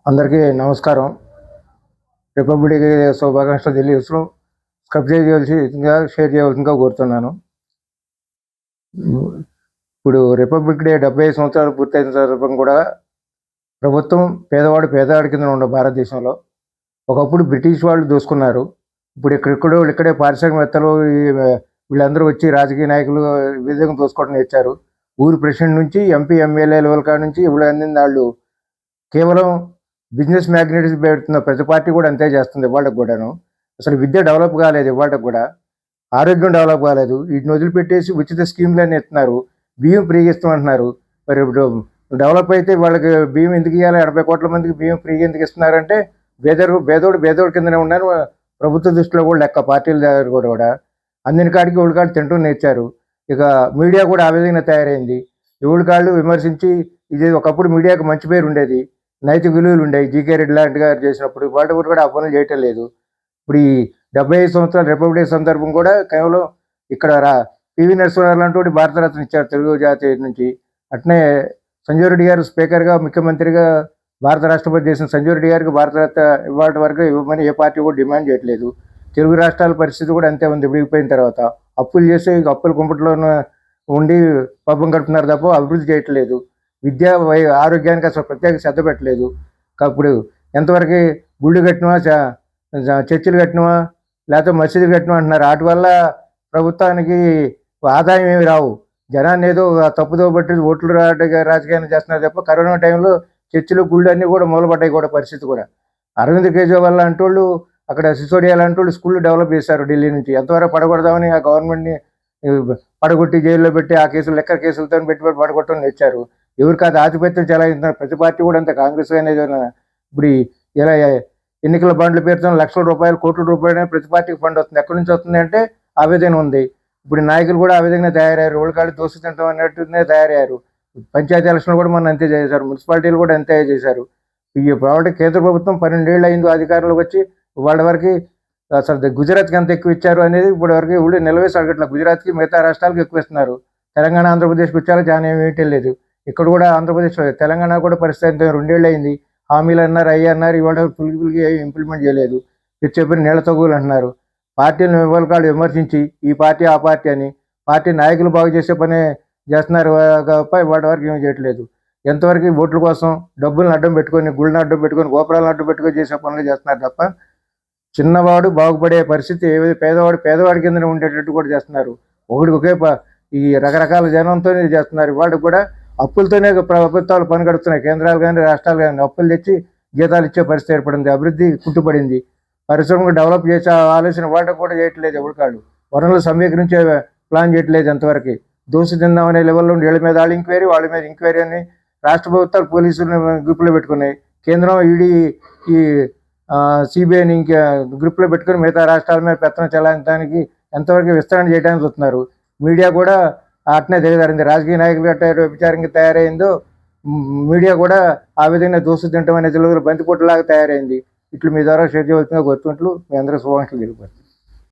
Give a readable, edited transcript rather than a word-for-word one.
అందరికీ నమస్కారం. Republic day శుభాకాంక్షలు తెలియజేస్తూ సబ్స్క్రైబ్ చేయవలసిందిగా, షేర్ చేయవలసిందిగా కోరుతున్నాను. ఇప్పుడు రిపబ్లిక్ డే 75 సంవత్సరాలు పూర్తయిన సందర్భంగా కూడా ప్రభుత్వం పేదవాడి కింద ఉన్న భారతదేశంలో ఒకప్పుడు బ్రిటిష్ వాళ్ళు దోసుకున్నారు. ఇప్పుడు ఇక్కడే పారిశ్రామికవేత్తలు వీళ్ళందరూ వచ్చి రాజకీయ నాయకులు ఈ విధంగా దోసుకోవడం నేర్చారు. ఊరు ప్రెసిడెంట్ నుంచి ఎంపీ, ఎమ్మెల్యే లెవెల్ కాడ నుంచి ఇప్పుడు అందిన వాళ్ళు కేవలం బిజినెస్ మ్యాగ్నెట్స్ పెడుతున్న ప్రతి పార్టీ కూడా అంతే చేస్తుంది. ఇవాళకి కూడాను అసలు విద్య డెవలప్ కాలేదు, ఇవాళకి కూడా ఆరోగ్యం డెవలప్ కాలేదు. వీటిని వదిలిపెట్టేసి ఉచిత స్కీమ్లు అని ఇస్తున్నారు, బియ్యం ఫ్రీగా ఇస్తామంటున్నారు. మరి ఇప్పుడు డెవలప్ అయితే వాళ్ళకి బియ్యం ఎందుకు ఇవ్వాలి? 80 కోట్ల మందికి బియ్యం ఫ్రీగా ఎందుకు ఇస్తున్నారంటే బేదోడు కిందనే ఉన్నారు. ప్రభుత్వ దృష్టిలో కూడా లెక్క, పార్టీల దగ్గర కూడా అందిన కాడికి ఎవరి కాళ్ళు తింటూ నేర్చారు. ఇక మీడియా కూడా ఆ విధంగా తయారైంది. ఎవరి కాళ్ళు విమర్శించి, ఇది ఒకప్పుడు మీడియాకు మంచి పేరు ఉండేది, నైతిక విలువలు ఉండేవి. జీకే రెడ్డి లాంటి గారు చేసినప్పుడు వాళ్ళ కూడా ఆ పనులు చేయటం లేదు. ఇప్పుడు ఈ 75 సంవత్సరాల రిపబ్లిక్ సందర్భం కూడా కేవలం ఇక్కడ పివి నరసింహారావు లాంటి భారతరత్న ఇచ్చారు తెలుగు జాతి నుంచి. అట్నే సంజయ్ రెడ్డి గారు స్పీకర్గా, ముఖ్యమంత్రిగా భారత రాష్ట్రపతి చేసిన సంజయ్ రెడ్డి గారికి భారతరత్న ఇవాటి వరకు ఇవ్వమని ఏ పార్టీ కూడా డిమాండ్ చేయట్లేదు. తెలుగు రాష్ట్రాల పరిస్థితి కూడా అంతే ఉంది. విడిగిపోయిన తర్వాత అప్పులు చేసి అప్పుల కుంపట్లో ఉండి పబ్బం గడుపుతున్నారు తప్ప అభివృద్ధి చేయట్లేదు. విద్యా ఆరోగ్యానికి అసలు ప్రత్యేక శ్రద్ధ పెట్టలేదు. అప్పుడు ఎంతవరకు గుళ్ళు కట్టినవా, చర్చిలు కట్టినవా, లేకపోతే మసీదులు కట్టినవా అంటున్నారు. వాటి వల్ల ప్రభుత్వానికి ఆదాయం ఏమి రావు. జనాన్ని ఏదో తప్పుదో బట్టి ఓట్లు రాజకీయాన్ని చేస్తున్నారు తప్ప కరోనా టైంలో చర్చిలు, గుళ్ళు అన్నీ కూడా మూలపడ్డాయి కూడా పరిస్థితి కూడా. అరవింద్ కేజ్రీవాల్ అంటోళ్ళు, అక్కడ సిసోడియా లాంటి స్కూళ్ళు డెవలప్ చేశారు ఢిల్లీ నుంచి. ఎంతవరకు పడగొడదామని ఆ గవర్నమెంట్ని పడగొట్టి జైల్లో పెట్టి ఆ కేసులు, లెక్కర్ కేసులతో పెట్టి పడగొట్టడం నేర్చారు. ఎవరికి అది ఆధిపత్యం చెలాయిస్తున్నారు. ప్రతి పార్టీ కూడా అంతే, కాంగ్రెస్ అనేది. ఇప్పుడు ఇలా ఎన్నికల బాండ్ల పేరుతో లక్షల రూపాయలు, కోట్ల రూపాయలు ప్రతి పార్టీకి ఫండ్ వస్తుంది. ఎక్కడి నుంచి వస్తుంది అంటే ఆ విధంగా ఉంది. ఇప్పుడు నాయకులు కూడా ఆ విధంగా తయారయ్యారు. ఒళ్ళకాళ్ళు దోసు తింటాం అన్నట్టునే తయారయ్యారు. పంచాయతీ ఎలక్షన్లు కూడా మనం అంతే చేశారు, మున్సిపాలిటీలు కూడా అంతే చేశారు. ఈ కాబట్టి కేంద్ర ప్రభుత్వం 12 ఏళ్ళు అయింది అధికారంలోకి వచ్చి. వాళ్ళ వరకు అసలు గుజరాత్కి ఎంత ఎక్కువ ఇచ్చారు అనేది ఇప్పుడు వరకు ఇప్పుడు నిలవేసి అడగట్ల. గుజరాత్కి, మిగతా రాష్ట్రాలకు ఎక్కువ ఇస్తున్నారు. తెలంగాణ, ఆంధ్రప్రదేశ్కి వచ్చారో చాలా ఏమీ లేదు. ఇక్కడ కూడా ఆంధ్రప్రదేశ్లో, తెలంగాణ కూడా పరిస్థితి 2 ఏళ్ళు అయింది. హామీలు అన్నారు, అన్నారు, ఇవాళ పులికి ఇంప్లిమెంట్ చేయలేదు. మీరు చెప్పిన నీళ్ళ తగ్గులు అంటున్నారు. పార్టీలను వివరాలు విమర్శించి ఈ పార్టీ ఆ పార్టీ అని పార్టీ నాయకులు బాగు చేసే పనే చేస్తున్నారు తప్ప వాటి వరకు ఏమీ చేయట్లేదు. ఎంతవరకు ఓట్ల కోసం డబ్బులను అడ్డం పెట్టుకొని, గుళ్ళని అడ్డం పెట్టుకొని, గోపురాలను అడ్డం పెట్టుకొని చేసే పనులు చేస్తున్నారు తప్ప చిన్నవాడు బాగుపడే పరిస్థితి ఏదైతే పేదవాడి కింద ఉండేటట్టు కూడా చేస్తున్నారు. ఒకే ఈ రకరకాల జనంతో చేస్తున్నారు. వాటికి కూడా అప్పులతోనే ప్రభుత్వాలు పని గడుపుతున్నాయి. కేంద్రాలు కానీ రాష్ట్రాలు కానీ అప్పులు తెచ్చి జీతాలు ఇచ్చే పరిస్థితి ఏర్పడింది. అభివృద్ధి కుంటుపడింది. పరిశ్రమకు డెవలప్ చేసే ఆలోచన వాటికి కూడా చేయట్లేదు. ఎవరికాళ్ళు వనరులు సమీకరించే ప్లాన్ చేయట్లేదు. ఎంతవరకు దోసు తిందామనే లెవెల్లో వీళ్ళ మీద వాళ్ళ ఎంక్వైరీ, వాళ్ళ మీద ఎంక్వైరీ అని రాష్ట్ర ప్రభుత్వాలు పోలీసులను గ్రూపులో పెట్టుకున్నాయి. కేంద్రం ఈడీ ఈ సిబిఐని ఇంకా గ్రూప్లో పెట్టుకుని మిగతా రాష్ట్రాల మీద పెత్తనం చెలాయించడానికి ఎంతవరకు విస్తరణ చేయడానికి చూస్తున్నారు. మీడియా కూడా అట్నే దిగజారింది. రాజకీయ నాయకులు గట్ట విచారంగా తయారైందో మీడియా కూడా ఆ విధంగా దోసు తింటాం అనే తెలుగులో బంతిపోటులాగా తయారైంది. ఇట్లు మీ ద్వారా షేర్ చేయవలసిందిగా కోరుకుంటూ మీ అందరూ శుభాకాంక్షలు తెలిపారు.